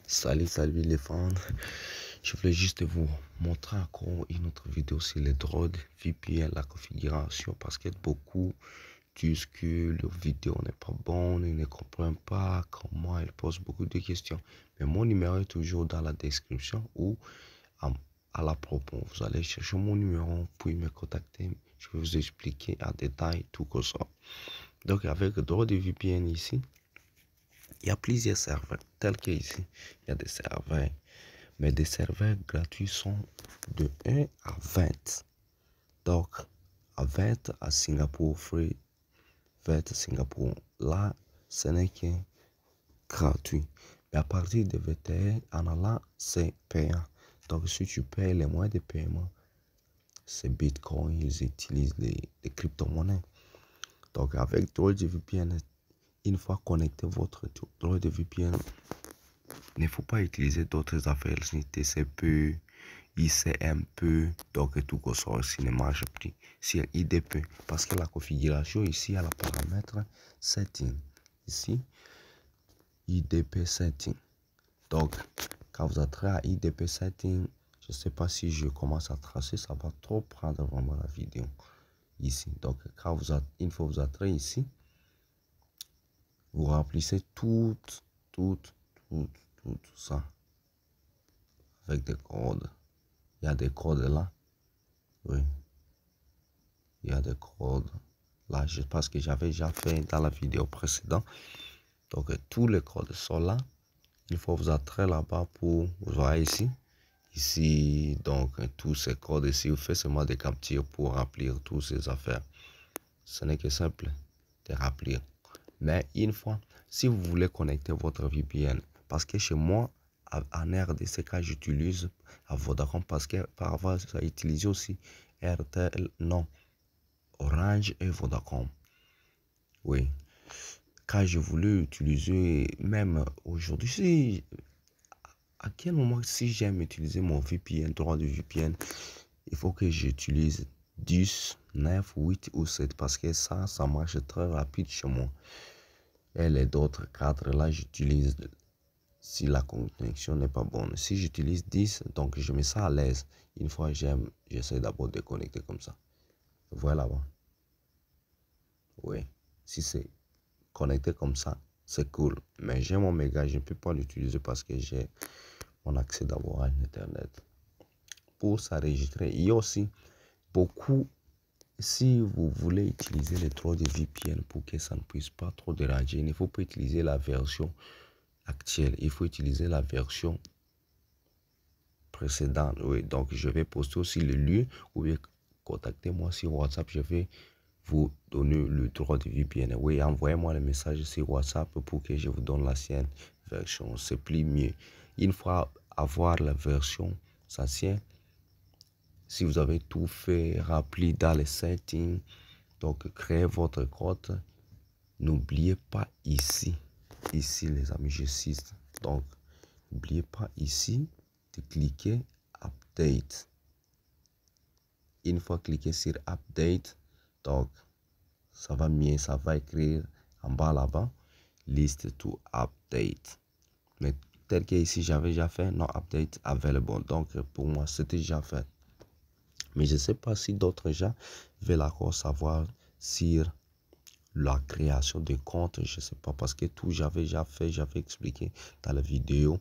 Salut les fans. Je voulais juste vous montrer encore une autre vidéo sur les droits VPN, la configuration, parce que beaucoup disent que leur vidéo n'est pas bonne, ils ne comprennent pas comment, ils posent beaucoup de questions. Mais mon numéro est toujours dans la description ou à la propos. Vous allez chercher mon numéro, puis me contacter. Je vais vous expliquer en détail tout comme ça. Donc avec le droit de VPN ici, il y a plusieurs serveurs, tels que ici, il y a des serveurs, mais des serveurs gratuits sont de 1 à 20. Donc, à 20 à Singapour, free, 20 à Singapour, là, ce n'est que gratuit. Mais à partir de 21 en allant, c'est payant. Donc, si tu payes les moyens de paiement, c'est Bitcoin, ils utilisent les crypto-monnaies. Donc, avec droit de VPN, une fois connecté votre droit de VPN, il ne faut pas utiliser d'autres affaires, TCP, ICMP, donc tout ça aussi ne marche plus sur IDP parce que la configuration ici à la paramètre setting, ici IDP setting. Donc quand vous entrez à IDP setting, je ne sais pas si je commence à tracer, ça va trop prendre vraiment la vidéo ici. Donc quand une fois vous entrez ici, vous remplissez tout ça avec des codes. Il y a des codes là. Oui. Il y a des codes. Là, je pense que j'avais déjà fait dans la vidéo précédente. Donc, tous les codes sont là. Il faut vous entrer là-bas pour, vous voyez ici. Ici, donc, tous ces codes ici, vous faites seulement des captures pour remplir toutes ces affaires. Ce n'est que simple de remplir. Mais une fois, si vous voulez connecter votre VPN, parce que chez moi, en RDC, quand j'utilise à Vodacom, parce que par avant, ça utilise aussi RTL, non, Orange et Vodacom. Oui. Quand je voulais utiliser, même aujourd'hui, à quel moment, si j'aime utiliser mon VPN, droit de VPN, il faut que j'utilise 10, 9, 8 ou 7 parce que ça marche très rapide chez moi. Et les autres 4 là, j'utilise si la connexion n'est pas bonne. Si j'utilise 10, donc je mets ça à l'aise. Une fois j'essaie d'abord de connecter comme ça. Voilà là-bas. Oui. Si c'est connecté comme ça, c'est cool. Mais j'ai mon méga, je ne peux pas l'utiliser parce que j'ai mon accès d'abord à Internet. Pour s'enregistrer, il y a aussi beaucoup. Si vous voulez utiliser les droits de VPN pour que ça ne puisse pas trop déranger, il ne faut pas utiliser la version actuelle. Il faut utiliser la version précédente. Oui, donc je vais poster aussi le lieu ou bien contactez-moi sur WhatsApp. Je vais vous donner le droit de VPN. Oui, envoyez-moi le message sur WhatsApp pour que je vous donne l'ancienne version. C'est plus mieux. Une fois avoir la version ancienne, si vous avez tout fait, rempli dans les settings, donc créez votre compte. N'oubliez pas ici les amis, je cite. Donc, n'oubliez pas ici de cliquer Update. Une fois cliqué sur Update, donc ça va mieux, ça va écrire en bas là-bas, list to update. Mais tel que ici j'avais déjà fait, non update available. Donc pour moi c'était déjà fait. Mais je ne sais pas si d'autres gens veulent encore savoir sur la création de compte. Je ne sais pas parce que tout j'avais déjà fait, j'avais expliqué dans la vidéo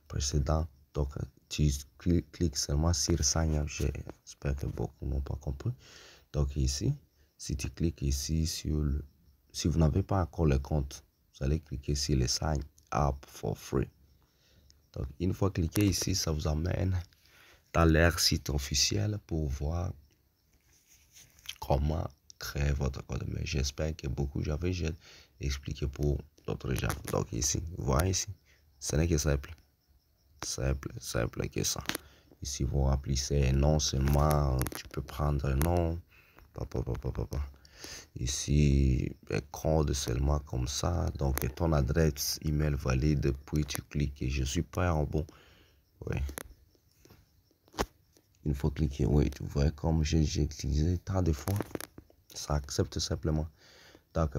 précédente. Donc tu cliques seulement sur sign up. J'espère que beaucoup n'ont pas compris. Donc ici, si tu cliques ici sur si vous n'avez pas encore le compte, vous allez cliquer sur le sign up for free. Donc une fois cliqué ici, ça vous amène dans leur site officiel pour voir comment créer votre compte. Mais j'espère que beaucoup j'avais expliqué pour d'autres gens. Donc ici, vous voyez ici, ce n'est que simple. Simple que ça. Ici, vous remplissez un nom seulement. Tu peux prendre un nom. Ici, un code seulement comme ça. Donc, ton adresse email valide. Puis tu cliques et je suis prêt en bon. Oui. Une fois cliqué, oui, tu vois comme j'ai utilisé tant de fois. Ça accepte simplement. Donc,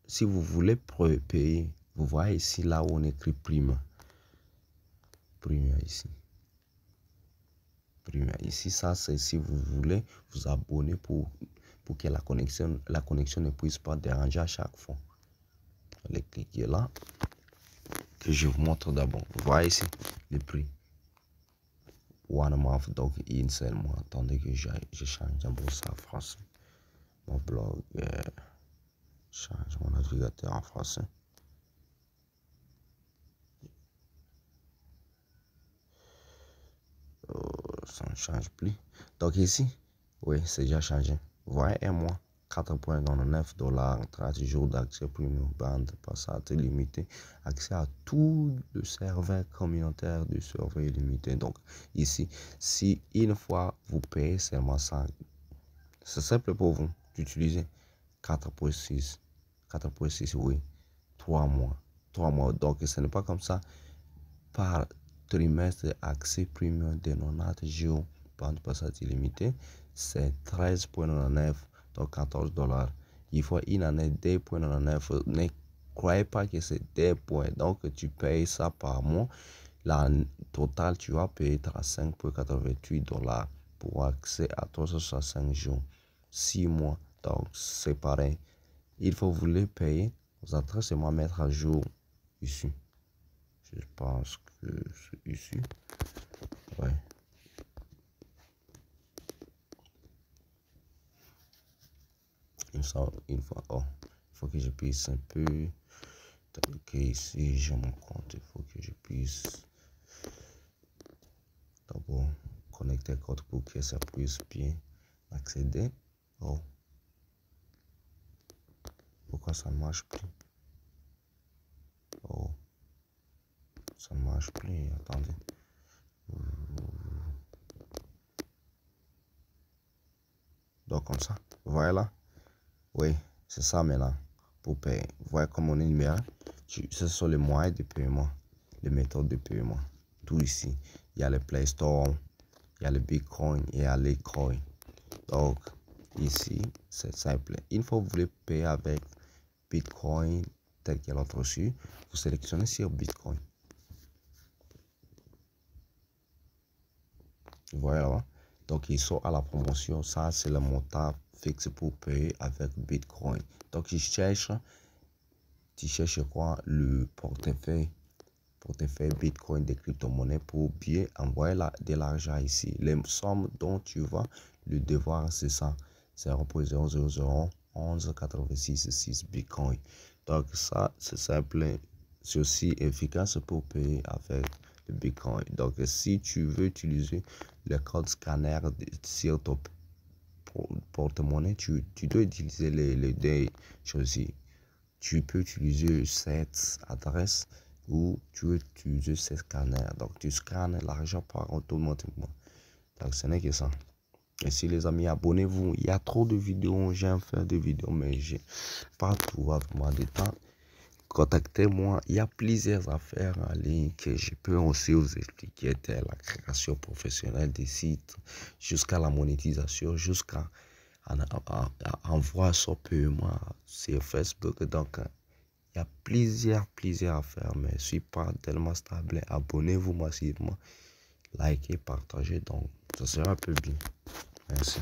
si vous voulez payer, vous voyez ici là où on écrit prime. Premium ici. Premium ici, ça c'est si vous voulez vous abonner pour que la connexion ne puisse pas déranger à chaque fois. Allez cliquer là. Que je vous montre d'abord. Vous voyez ici le prix. One month, donc une seule mois. Attendez que je change d'abord ça en français. Mon blog, change mon navigateur en français. Ça ne change plus. Donc ici, oui, c'est déjà changé. Vous voyez, un mois, 4,99 $, 30 jours d'accès premium, bande passante illimitée, accès à tout le serveur communautaire du serveur illimité. Donc ici, si une fois vous payez seulement 100, c'est simple pour vous d'utiliser 4,6, 4,6, oui, 3 mois. 3 mois. Donc ce n'est pas comme ça par trimestre accès premium de 90 jours, bande passante illimitée, c'est 13,99, donc 14 $. Il faut une année 2,99. Ne croyez pas que c'est 2 points. Donc tu payes ça par mois. La totale, tu vas payer 35,88 $ pour accès à 365 jours, 6 mois. Donc c'est pareil. Il faut vous les payer. Vous allez seulement mettre à jour ici. Je pense que c'est ici. Ouais. Il faut que je puisse un peu. Ok, ici j'ai mon compte. Il faut que je puisse d'abord connecter le code pour que ça puisse bien accéder. Oh. Pourquoi ça ne marche plus? Oh. Ça ne marche plus. Attendez. Donc comme ça. Vous voyez là? Oui, c'est ça maintenant. Pour payer. Vous voyez comme on est numéro. Ce sont les moyens de paiement. Les méthodes de paiement. Tout ici. Il y a le Play Store. Il y a le Bitcoin et il y a les coins. Donc ici, c'est simple. Une fois que vous voulez payer avec Bitcoin tel que l'autre reçu, vous sélectionnez sur Bitcoin. Vous voyez là. Donc ils sont à la promotion. Ça, c'est le montant fixe pour payer avec Bitcoin. Donc tu cherches quoi? Le portefeuille Bitcoin des crypto-monnaies pour bien envoyer de l'argent ici. Les sommes dont tu vas le devoir, c'est ça. 0,0001186 Bitcoin. Donc ça, c'est simple. C'est aussi efficace pour payer avec le Bitcoin. Donc si tu veux utiliser le code scanner sur ton porte-monnaie, tu dois utiliser les deux choses. Tu peux utiliser cette adresse ou tu veux utiliser ce scanner. Donc tu scannes l'argent par automatiquement. Donc ce n'est que ça. Merci les amis, abonnez-vous. Il y a trop de vidéos, j'aime faire des vidéos, mais j'ai pas trouvé vraiment de temps. Contactez-moi, il y a plusieurs affaires en ligne que je peux aussi vous expliquer, telle la création professionnelle des sites, jusqu'à la monétisation, jusqu'à envoyer son paiement sur Facebook. Donc il y a plusieurs affaires, mais je ne suis pas tellement stable. Abonnez-vous massivement, likez, partagez, donc ça sera un peu bien. Merci.